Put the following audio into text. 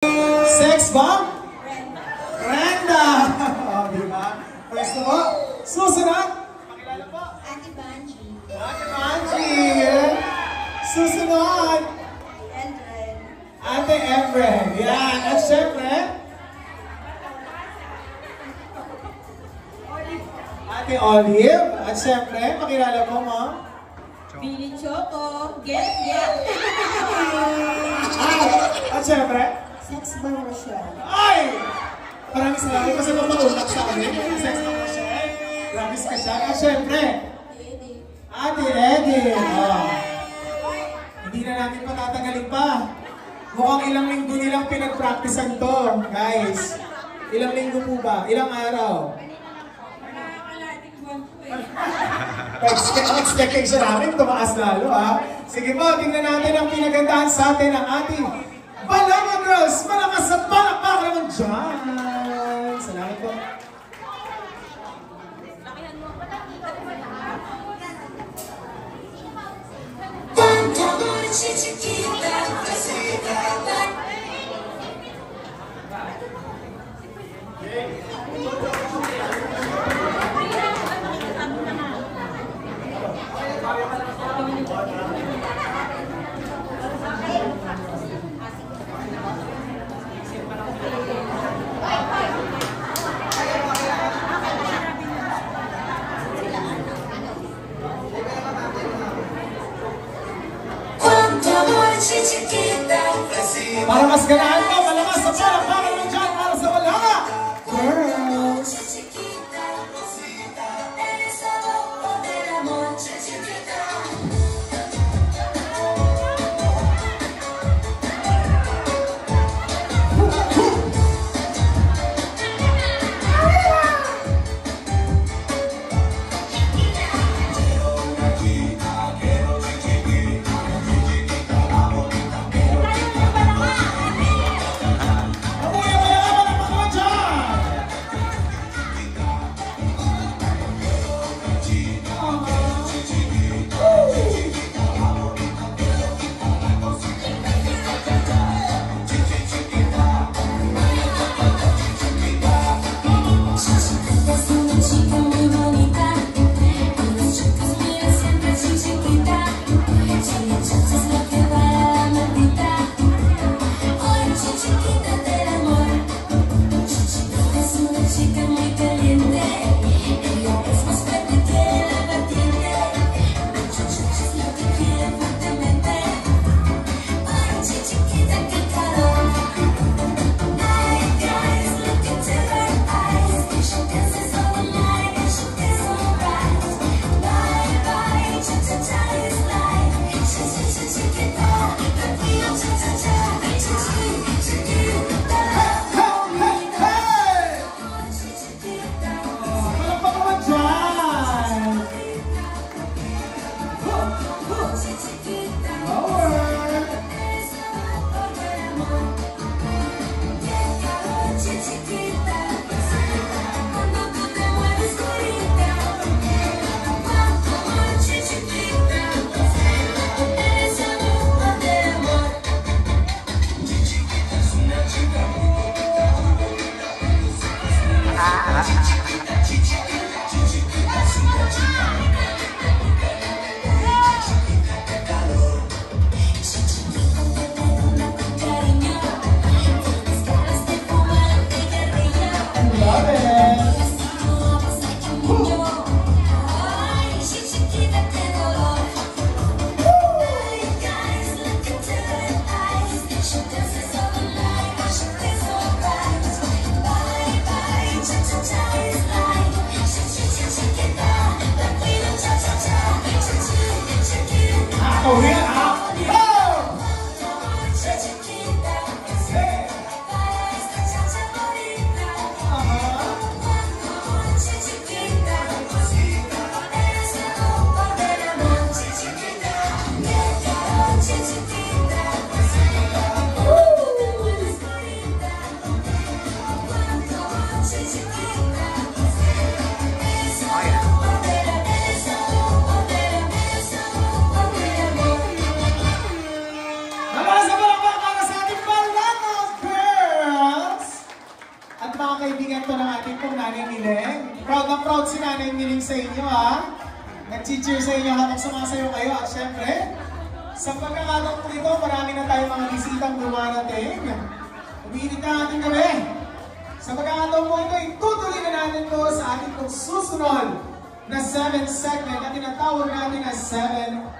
Sex bomb? Brenda! O, diba? First of all, susunod. Pakilala po. Ate Banji. Ate Banji. Susunod. Endren. Ate Efren. Yan. At syempre, Ate Olive. At syempre, pakilala po mo. Billy Choco. Get. At syempre, Sex Bomb Rochelle. ay! Maraming salamat kasi mapaulak sa amin. Sex na po siya. Gramis ka siya. At syempre, Ate Eddie. Hindi na natin patatagalin pa. Mukhang ilang linggo nilang pinag-practicean to, guys. Ilang linggo po ba? Ilang araw? Expectation namin, tumaas lalo ha. Sige po, tingnan natin ang pinagandahan sa atin ng ating Balama Girls. Malakas sa palakpakan naman dyan. Salamat po. mga kaibigan to ng ating pong Nanay Miling. Proud na proud si Nanay Miling sa inyo, ha? Nag-cheer sa inyo habang sumasayo kayo. At syempre, sa pagkakataon po ito, marami na tayong mga bisitang dumarating. Umiinit na ating gabi. Sa pagkakataon po ito, itutuloy na natin po sa ating pong susunod na 7th segment na tinatawag natin as 7